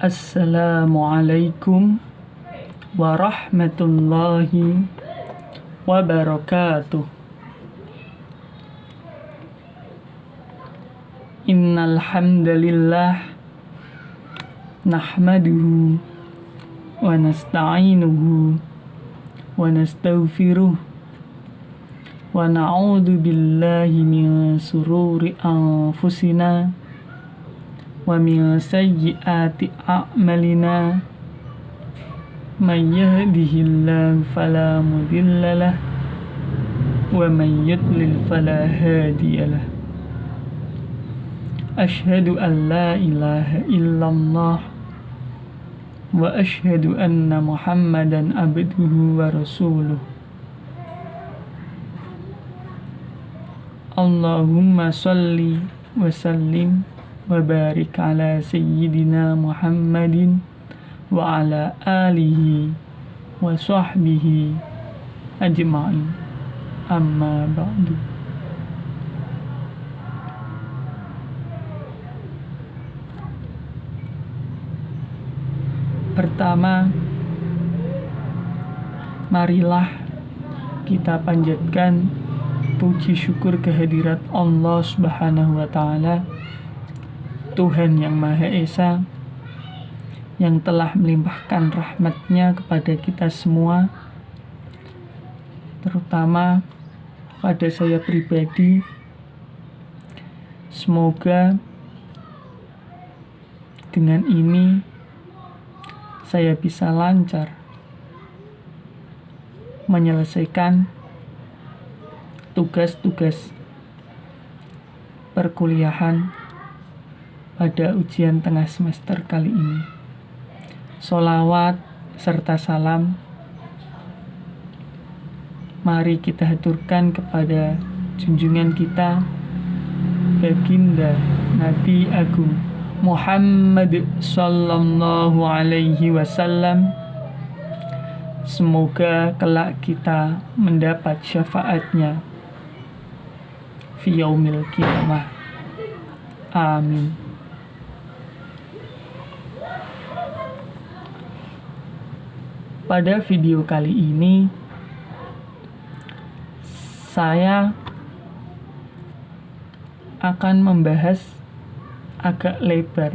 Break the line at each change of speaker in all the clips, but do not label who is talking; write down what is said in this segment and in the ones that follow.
Assalamualaikum warahmatullahi wabarakatuh. Innal hamdalillah nahmaduhu wa nasta'inuhu wa nastaghfiruh wa na'udzu billahi min sururi anfusina wa min sayyiati a'malina may yahdihillahu fala mudhillalah wa may yudlil fala hadiyalah. Asyhadu an la ilaha illallah wa asyhadu anna Muhammadan abduhu wa rasuluh. Allahumma shalli wa sallim wa barik ala sayyidina Muhammadin wa ala alihi wa sahbihi ajma'in. Amma ba'du. Pertama, marilah kita panjatkan puji syukur kehadirat Allah Subhanahu wa Ta'ala, Tuhan yang Maha Esa, yang telah melimpahkan rahmat-Nya kepada kita semua, terutama pada saya pribadi. Semoga dengan ini saya bisa lancar menyelesaikan tugas-tugas perkuliahan pada ujian tengah semester kali ini. Sholawat serta salam mari kita haturkan kepada junjungan kita, Baginda Nabi Agung Muhammad sallallahu alaihi wasallam. Semoga kelak kita mendapat syafaatnya fi yaumil qiyamah. Amin. Pada video kali ini saya akan membahas agak lebar,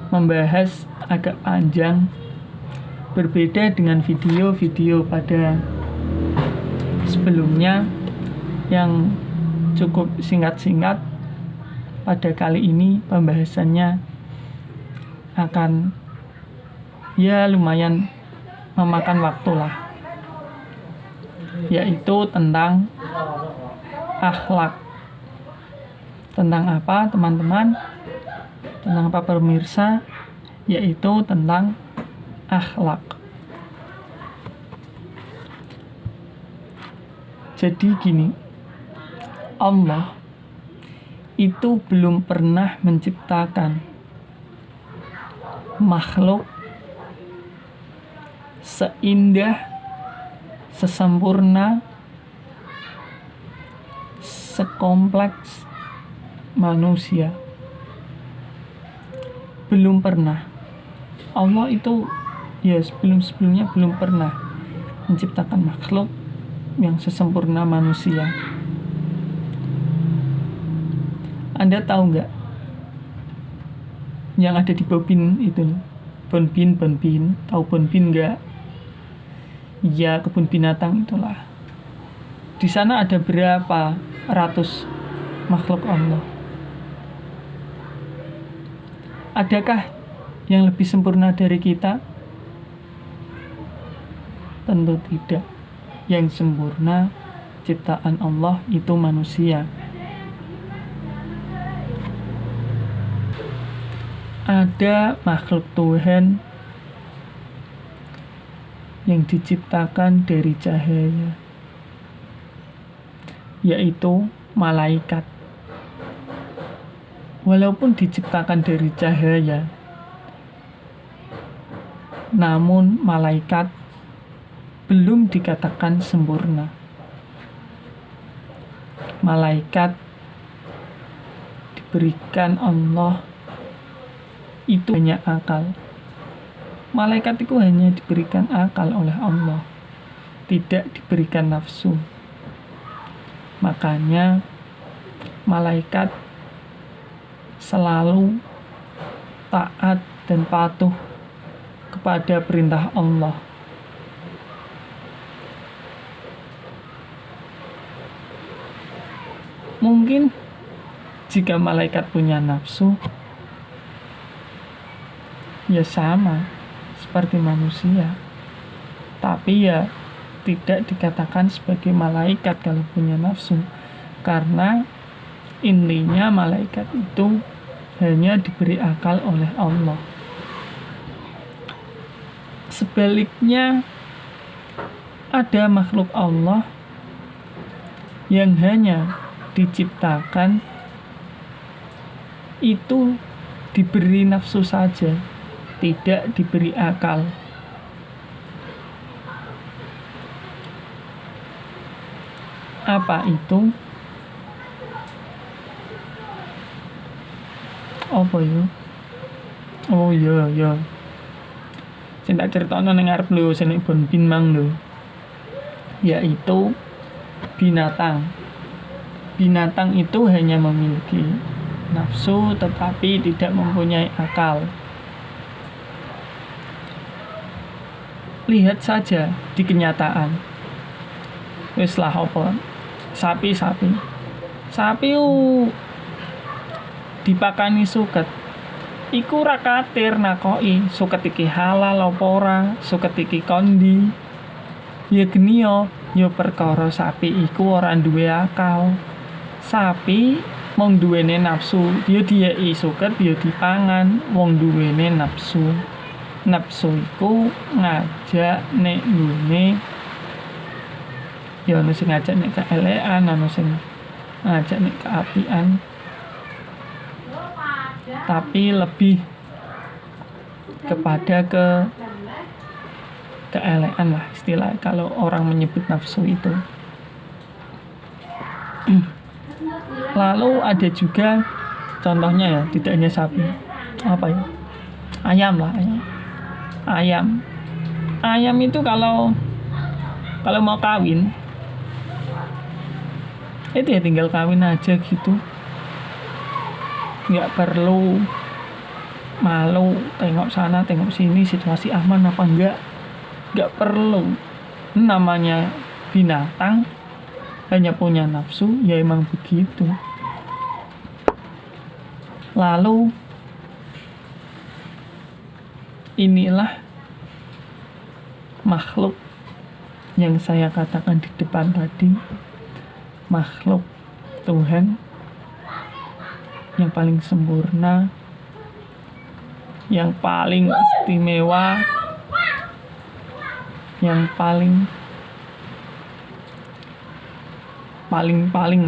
membahas agak panjang, berbeda dengan video-video pada sebelumnya yang cukup singkat-singkat. Pada kali ini pembahasannya akan lumayan memakan waktu lah, yaitu tentang akhlak. Tentang apa teman-teman? Tentang apa pemirsa? Yaitu tentang akhlak. Jadi gini, Allah itu belum pernah menciptakan makhluk seindah, sesempurna, sekompleks manusia. Belum pernah. Allah itu sebelum-sebelumnya belum pernah menciptakan makhluk yang sesempurna manusia. Anda tahu nggak yang ada di Bonbin itu? Bonbin, tahu Bonbin nggak? Ya, kebun binatang itulah. Di sana ada berapa ratus makhluk Allah. Adakah yang lebih sempurna dari kita? Tentu tidak. Yang sempurna ciptaan Allah itu manusia. Ada makhluk Tuhan yang diciptakan dari cahaya, yaitu malaikat. Walaupun diciptakan dari cahaya, namun malaikat belum dikatakan sempurna. Malaikat diberikan Allah itu hanya akal. Malaikat itu hanya diberikan akal oleh Allah, tidak diberikan nafsu. Makanya malaikat selalu taat dan patuh kepada perintah Allah. Mungkin jika malaikat punya nafsu, ya sama seperti manusia. Tapi ya tidak dikatakan sebagai malaikat kalau punya nafsu. Karena intinya malaikat itu hanya diberi akal oleh Allah. Sebaliknya, ada makhluk Allah yang hanya diciptakan itu diberi nafsu saja, tidak diberi akal. Apa itu? Apa ya? Oh ya. Sing tak critakno ning arep lho, sing bon bin mang lho. Yaitu binatang. Binatang itu hanya memiliki nafsu tetapi tidak mempunyai akal. Lihat saja di kenyataan. Wis lah apa? Sapi dipakani suket. Iku ora katir nakoki suket iki halal apa ora, suket iki kondi. Ya geni ya perkara sapi iku ora duwe akal. Sapi mung duwene nafsu, ya dieki suket ya dipangan, wong duwene nafsu. Nafsu iku ngajak nek ngene ya ono sing ngajak nek keelekan, ono sing ngajak nek keapian. Tapi lebih kepada keelekan lah istilah kalau orang menyebut nafsu itu. Lalu ada juga contohnya ya, tidak hanya sapi. Apa ya? Ayam lah, Ayam itu kalau mau kawin itu ya tinggal kawin aja gitu. Nggak perlu malu tengok sana tengok sini situasi aman apa nggak perlu. Namanya binatang hanya punya nafsu, ya emang begitu. Lalu inilah makhluk yang saya katakan di depan tadi, makhluk Tuhan yang paling sempurna, yang paling istimewa, yang paling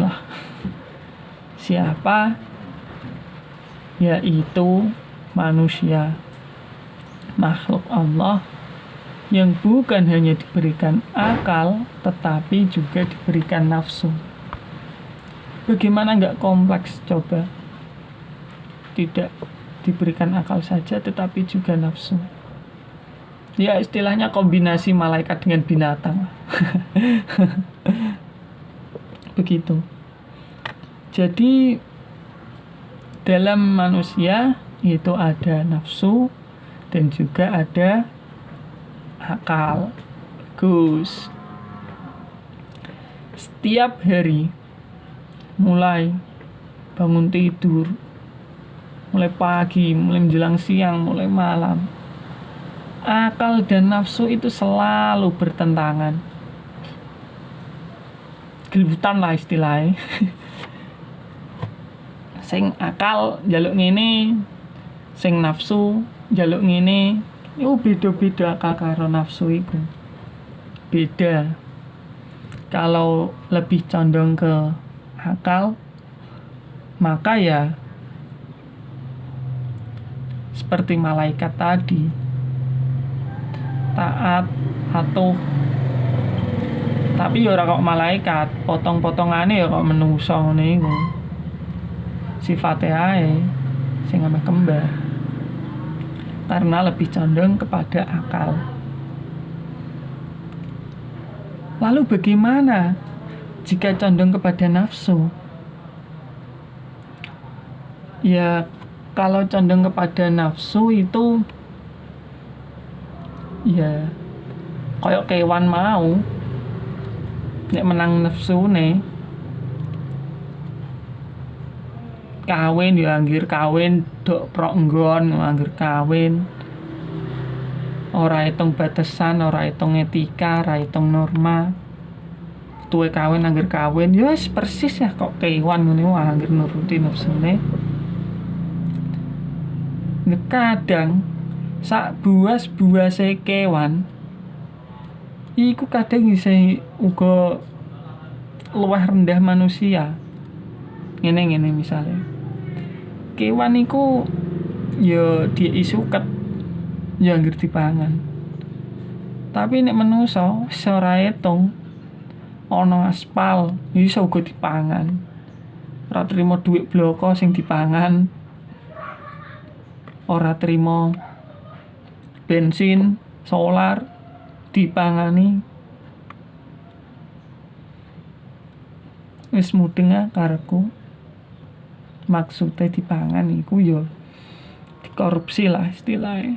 lah. Siapa? Yaitu manusia, makhluk Allah yang bukan hanya diberikan akal tetapi juga diberikan nafsu. Bagaimana nggak kompleks coba? Tidak diberikan akal saja tetapi juga nafsu. Ya istilahnya kombinasi malaikat dengan binatang. Begitu. Jadi dalam manusia itu ada nafsu dan juga ada akal. Bagus. Setiap hari mulai bangun tidur, mulai pagi, mulai menjelang siang, mulai malam, akal dan nafsu itu selalu bertentangan. Gelibutan lah istilahnya. Sing akal njaluk ngene, sing nafsu njaluk ngene. Itu beda-beda akal karo nafsu itu. Beda. Kalau lebih condong ke akal, maka ya seperti malaikat tadi, taat, patuh. Tapi ya ora kok malaikat, potong-potongane ya kok menungso ngene iku. Sifate ae sing ameh kembar. karena lebih condong kepada akal. Lalu bagaimana jika condong kepada nafsu? Ya, kalau condong kepada nafsu itu ya kayak kewan mau nek menang nafsune kawin ya anggir kawin dok prok nggon anggir kawin ora hitung batasan, ora hitung etika, ora hitung norma. Tuwe kawin anggir kawin ya wis persis ya kok kewan ngene wae anggir nuruti nafsune. Kadang sak buas-buase kewan iku kadang bisa uga luwih rendah manusia. Ngene misalnya kewan iku ya diisuket ya anggere dipangan. Tapi nek manusa ora etung ana aspal iso uga dipangan. Ora trimo dhuwit bloko sing dipangan. Ora trimo bensin, solar dipangani. Wis mudeng karepku. Maksudnya dipangan iku ya dikorupsi lah istilahnya.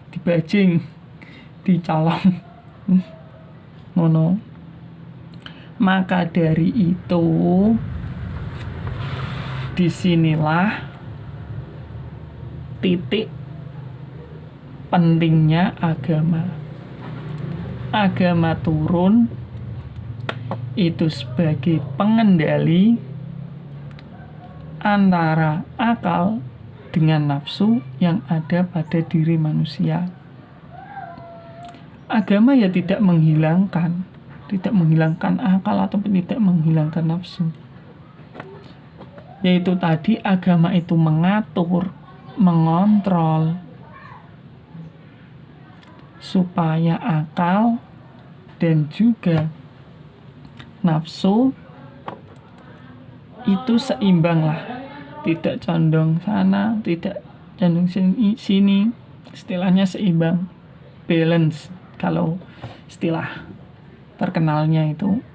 Dibajing, dicolong. Ngono. Maka dari itu disinilah titik pentingnya agama. Agama turun itu sebagai pengendali antara akal dengan nafsu yang ada pada diri manusia. Agama ya tidak menghilangkan akal ataupun tidak menghilangkan nafsu. Yaitu tadi agama itu mengatur, mengontrol supaya akal dan juga nafsu itu seimbang lah, tidak condong sana, tidak condong sini, istilahnya seimbang, balance kalau istilah terkenalnya itu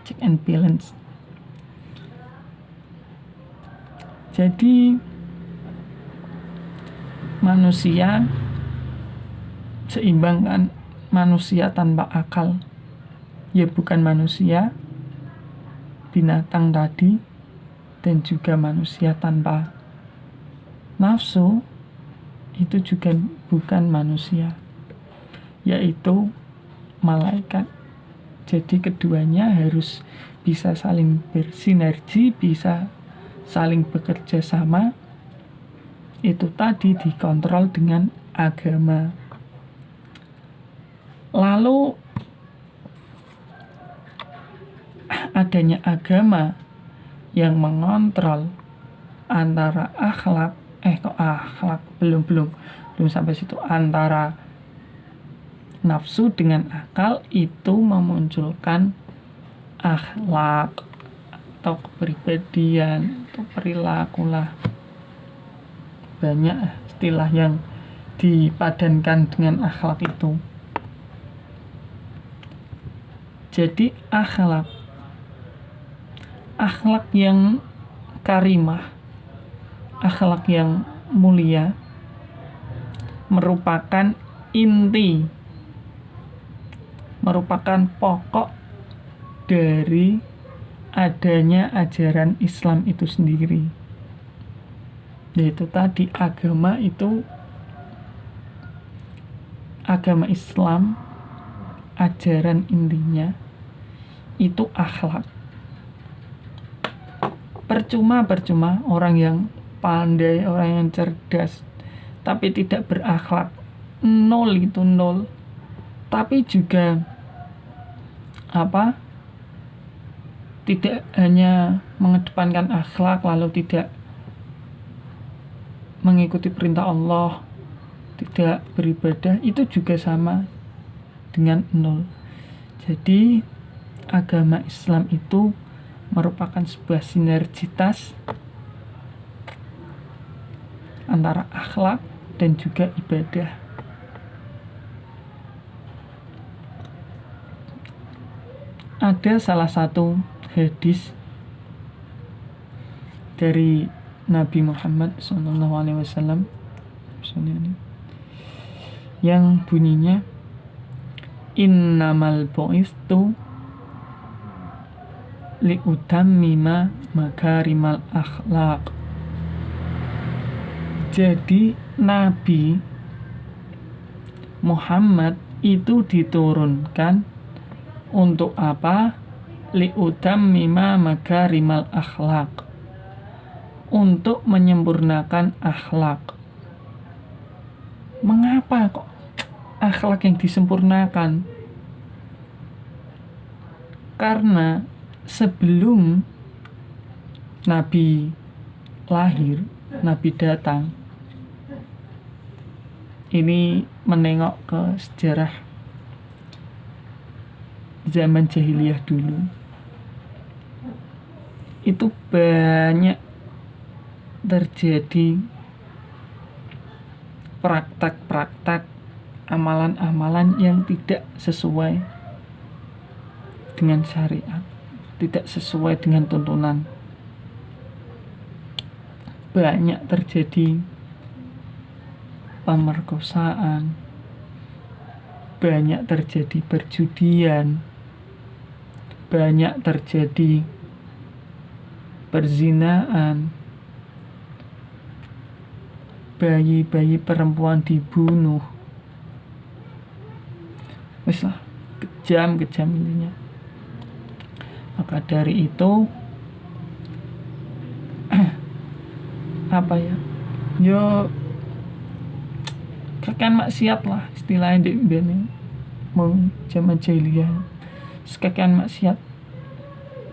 check and balance. Jadi manusia seimbang kan, manusia tanpa akal ya bukan manusia, binatang tadi, dan juga manusia tanpa nafsu itu juga bukan manusia, yaitu malaikat. Jadi keduanya harus bisa saling bersinergi, bisa saling bekerja sama. Itu tadi dikontrol dengan agama. Lalu adanya agama yang mengontrol antara belum sampai situ, antara nafsu dengan akal, itu memunculkan akhlak atau kepribadian atau perilaku lah. Banyak istilah yang dipadankan dengan akhlak itu. Jadi akhlak yang karimah, akhlak yang mulia merupakan inti, merupakan pokok dari adanya ajaran Islam itu sendiri. Yaitu tadi agama Islam, ajaran intinya itu akhlak. Percuma orang yang pandai, orang yang cerdas tapi tidak berakhlak, nol. Tapi juga tidak hanya mengedepankan akhlak lalu tidak mengikuti perintah Allah, tidak beribadah, itu juga sama dengan nol. Jadi agama Islam itu merupakan sebuah sinergitas antara akhlak dan juga ibadah. Ada salah satu hadis dari Nabi Muhammad SAW yang bunyinya, innamal bu'istu liutammima makarimal akhlaq. Jadi Nabi Muhammad itu diturunkan untuk apa? Liutammima makarimal akhlaq, untuk menyempurnakan akhlak. Mengapa kok akhlak yang disempurnakan? Karena sebelum Nabi lahir, Nabi datang, ini menengok ke sejarah zaman jahiliyah dulu, itu banyak terjadi praktek-praktek, amalan-amalan yang tidak sesuai dengan syariat, tidak sesuai dengan tuntunan. Banyak terjadi pemerkosaan, banyak terjadi perjudian, banyak terjadi perzinaan, bayi-bayi perempuan dibunuh. Wis lah, kejam intinya. Maka dari itu apa ya? Yo kakean maksiat lah istilahnya di bene mau zaman jahiliyah. Kakean maksiat.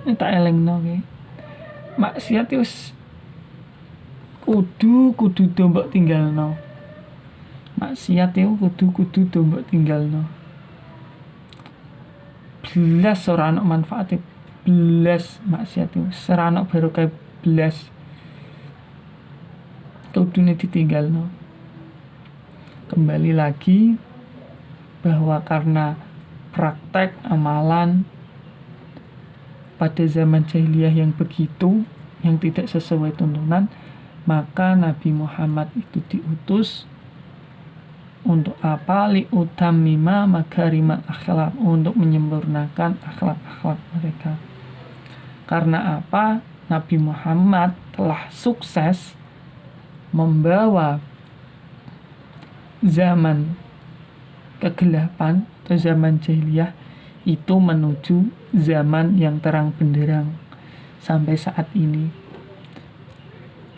Ini tak elengno ge. Maksiat wis kudu mbok tinggalno. Maksiat itu kudu mbok tinggalno. Belas ora ana manfaate, belas maksiat itu ora ana barokah, belas kudune ditinggalno. Kembali lagi bahwa karena praktek amalan pada zaman jahiliyah yang begitu, yang tidak sesuai tuntunan, maka Nabi Muhammad itu diutus untuk apa? Liutammima makarimal akhlaq, untuk menyempurnakan akhlak-akhlak mereka. Karena apa? Nabi Muhammad telah sukses membawa zaman kegelapan atau zaman jahiliyah itu menuju zaman yang terang benderang sampai saat ini.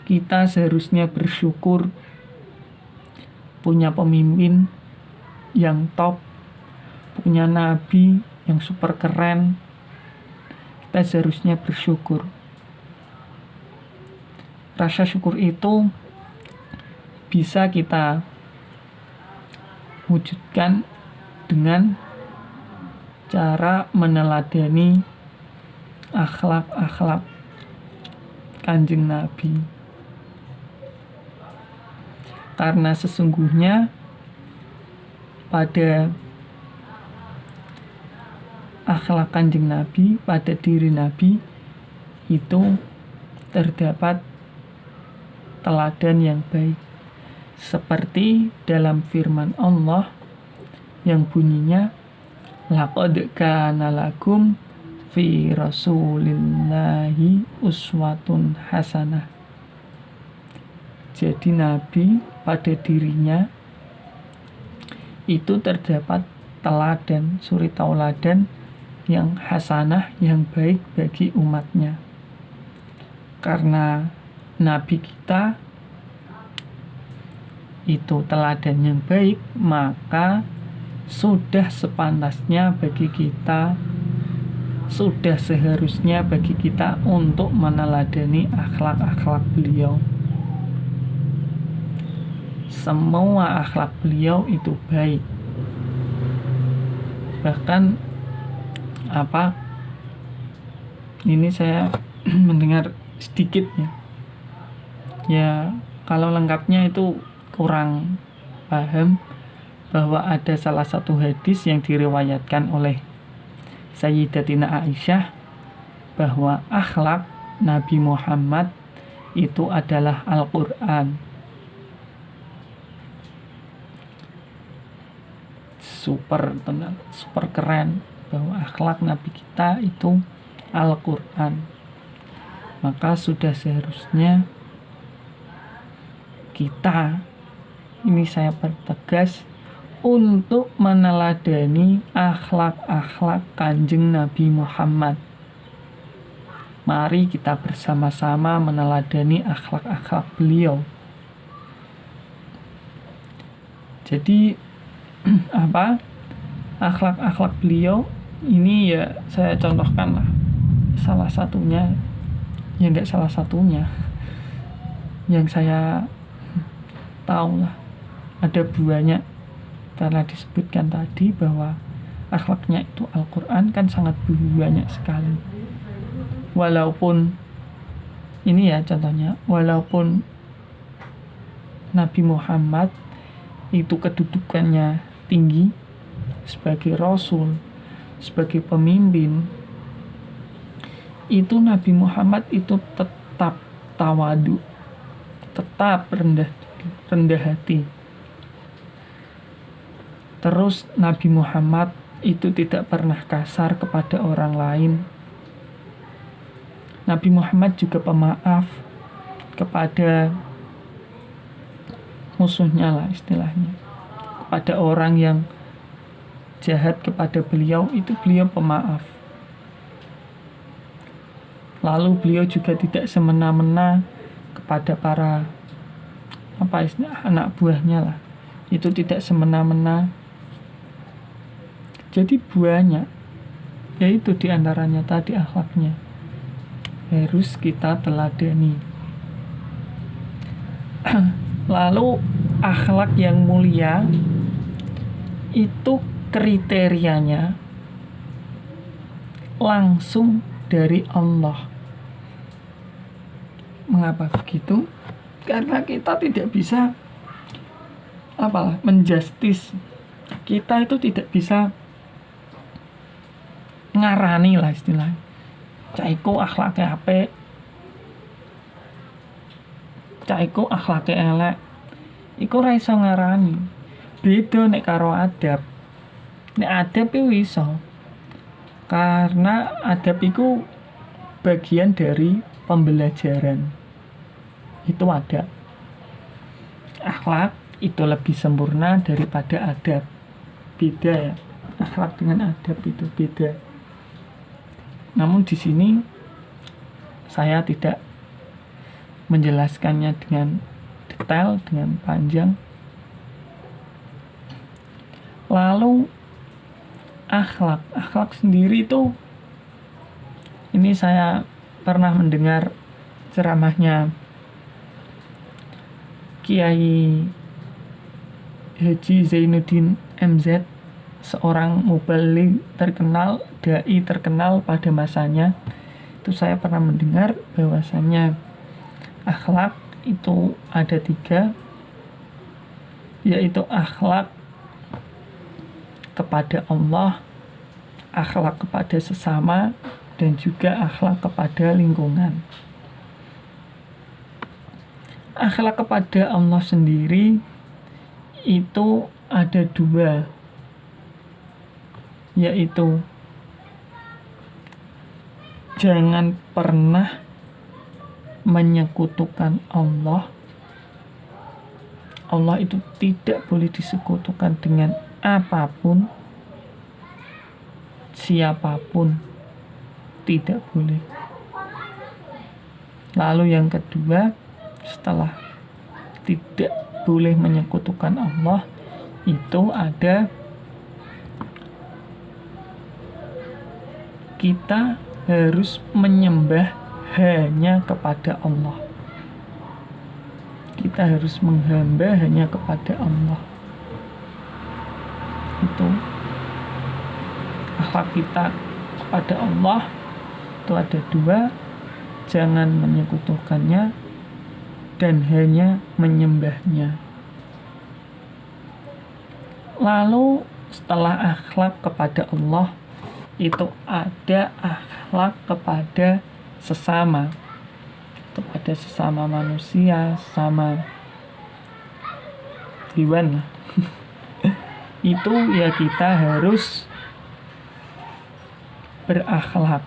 Kita seharusnya bersyukur punya pemimpin yang top, punya nabi yang super keren. Kita seharusnya bersyukur. Rasa syukur itu bisa kita wujudkan dengan cara meneladani akhlak-akhlak Kanjeng Nabi. Karena sesungguhnya pada akhlak Kanjeng Nabi, pada diri Nabi itu terdapat teladan yang baik, seperti dalam firman Allah yang bunyinya, laqad kana lakum fi rasulillahi uswatun hasanah. Jadi Nabi pada dirinya itu terdapat teladan, suri tauladan yang hasanah, yang baik bagi umatnya. Karena Nabi kita itu teladan yang baik, maka sudah sepantasnya bagi kita, sudah seharusnya bagi kita untuk meneladani akhlak-akhlak beliau. Semua akhlak beliau itu baik. Bahkan ini saya mendengar sedikit ya Kalau lengkapnya itu kurang paham, bahwa ada salah satu hadis yang diriwayatkan oleh Sayyidatina Aisyah bahwa akhlak Nabi Muhammad itu adalah Al-Quran. Super keren bahwa akhlak Nabi kita itu Al-Quran. Maka sudah seharusnya kita, ini saya pertegas, untuk meneladani akhlak-akhlak Kanjeng Nabi Muhammad. Mari kita bersama-sama meneladani akhlak-akhlak beliau. Jadi akhlak-akhlak beliau ini ya saya contohkan lah. Salah satunya, ya enggak salah satunya, yang saya tahu lah, ada banyak, karena disebutkan tadi bahwa akhlaknya itu Al-Quran kan sangat banyak sekali. Walaupun ini ya contohnya, walaupun Nabi Muhammad itu kedudukannya tinggi sebagai Rasul, sebagai pemimpin, itu Nabi Muhammad itu tetap tawadu, tetap rendah hati. Terus Nabi Muhammad itu tidak pernah kasar kepada orang lain. Nabi Muhammad juga pemaaf kepada musuhnya lah istilahnya, kepada orang yang jahat kepada beliau, itu beliau pemaaf. Lalu beliau juga tidak semena-mena kepada para anak buahnya lah, itu tidak semena-mena. Jadi banyak, yaitu diantaranya tadi akhlaknya harus kita teladani. Lalu akhlak yang mulia itu kriterianya langsung dari Allah. Mengapa begitu? Karena kita tidak bisa menjustis. Kita itu tidak bisa ngarani lah istilahnya. Caiku akhlaknya apik, caiku akhlaknya elek. Iku ora iso ngarani. Beda nek karo adab. Nek adab iku iso. Karena adab iku bagian dari pembelajaran. Itu adab. Akhlak itu lebih sempurna daripada adab. Beda ya. Akhlak dengan adab itu beda. Namun di sini saya tidak menjelaskannya dengan detail, dengan panjang. Lalu akhlak sendiri itu, ini saya pernah mendengar ceramahnya Kiai Haji Zainuddin MZ, seorang mubaligh terkenal, dai terkenal pada masanya. Itu saya pernah mendengar bahwasanya akhlak itu ada 3, yaitu akhlak kepada Allah, akhlak kepada sesama, dan juga akhlak kepada lingkungan. Akhlak kepada Allah sendiri itu ada 2, yaitu jangan pernah menyekutukan Allah. Allah itu tidak boleh disekutukan dengan apapun, siapapun, tidak boleh. Lalu yang kedua, setelah tidak boleh menyekutukan Allah, itu ada kita harus menyembah hanya kepada Allah. Kita harus menghamba hanya kepada Allah. Itu akhlak kita kepada Allah itu ada 2, jangan menyekutukannya, dan hanya menyembahnya. Lalu setelah akhlak kepada Allah, itu ada akhlak kepada sesama, manusia, sama hewan lah. Itu ya kita harus berakhlak.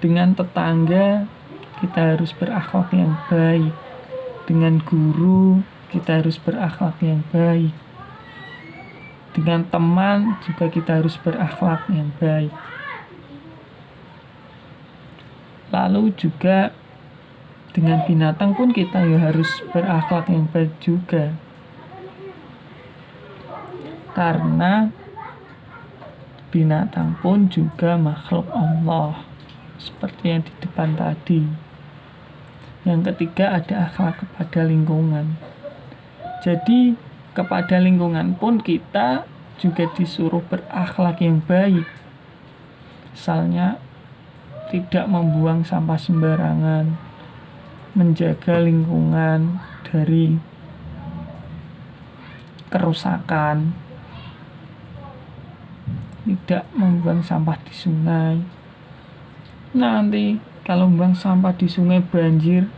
Dengan tetangga kita harus berakhlak yang baik. Dengan guru kita harus berakhlak yang baik. Dengan teman juga kita harus berakhlak yang baik. Lalu juga dengan binatang pun kita ya harus berakhlak yang baik juga. Karena binatang pun juga makhluk Allah, seperti yang di depan tadi. Yang ketiga ada akhlak kepada lingkungan. Jadi kepada lingkungan pun kita juga disuruh berakhlak yang baik. Misalnya tidak membuang sampah sembarangan, menjaga lingkungan dari kerusakan, tidak membuang sampah di sungai. Nanti kalau membuang sampah di sungai banjir,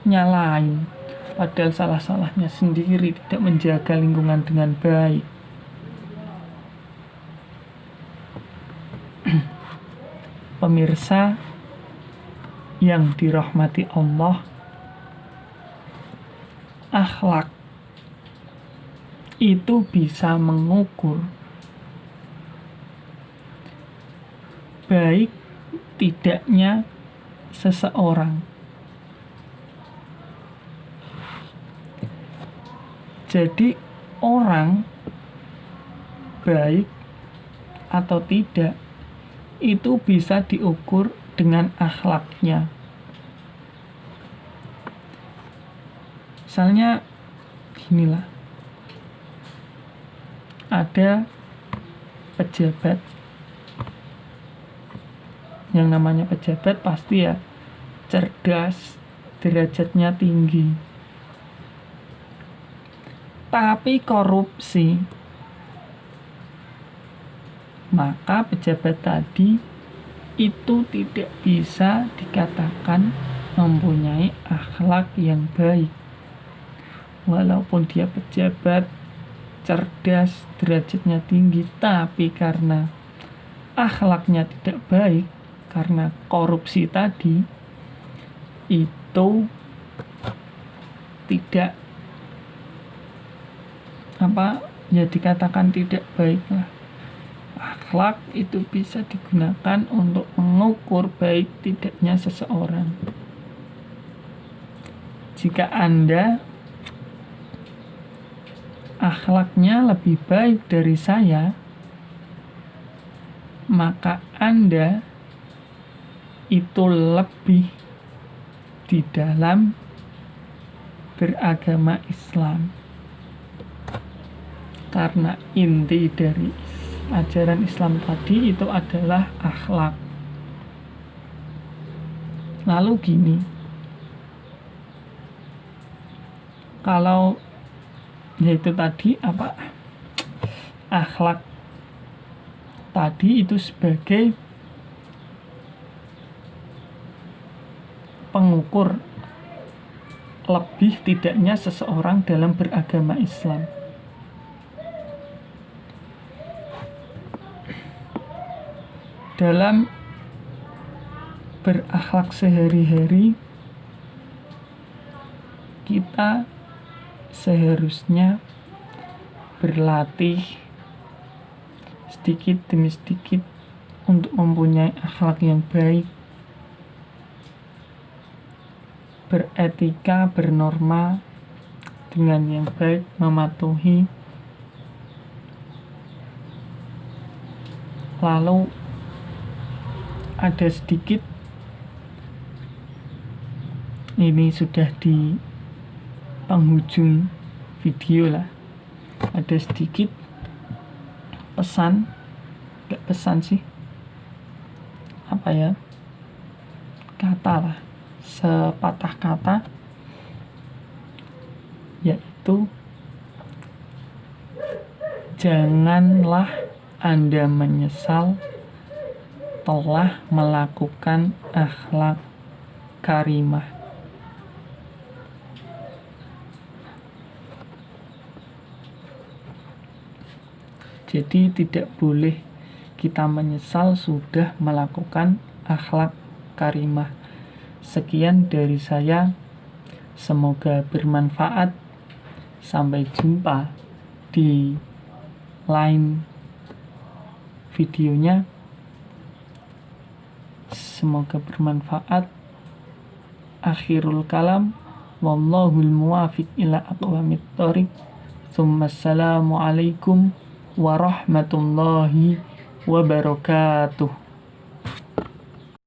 nyalain, padahal salah-salahnya sendiri, tidak menjaga lingkungan dengan baik. Pemirsa yang dirahmati Allah, akhlak itu bisa mengukur baik tidaknya seseorang. Jadi orang baik atau tidak itu bisa diukur dengan akhlaknya. Misalnya ginilah, ada pejabat. Yang namanya pejabat pasti ya cerdas, derajatnya tinggi, tapi korupsi, maka pejabat tadi itu tidak bisa dikatakan mempunyai akhlak yang baik. Walaupun dia pejabat, cerdas, derajatnya tinggi, tapi karena akhlaknya tidak baik, karena korupsi tadi, itu tidak dikatakan tidak baik lah. Akhlak itu bisa digunakan untuk mengukur baik tidaknya seseorang. Jika Anda akhlaknya lebih baik dari saya, maka Anda itu lebih di dalam beragama Islam. Karena inti dari ajaran Islam tadi itu adalah akhlak. Lalu gini, kalau yaitu tadi akhlak tadi itu sebagai pengukur lebih tidaknya seseorang dalam beragama Islam. Dalam berakhlak sehari-hari, kita seharusnya berlatih sedikit demi sedikit untuk mempunyai akhlak yang baik, beretika, bernorma dengan yang baik, mematuhi. Lalu ada sedikit, ini sudah di penghujung video lah, ada sedikit pesan, gak pesan sih, kata lah, sepatah kata itu, janganlah Anda menyesal telah melakukan akhlak karimah. Jadi tidak boleh kita menyesal sudah melakukan akhlak karimah. Sekian dari saya, semoga bermanfaat. Sampai jumpa di lain videonya. Semoga bermanfaat. Akhirul kalam, wallahul muwafiq ila aqwamit thoriq. Assalamualaikum warahmatullahi wabarakatuh.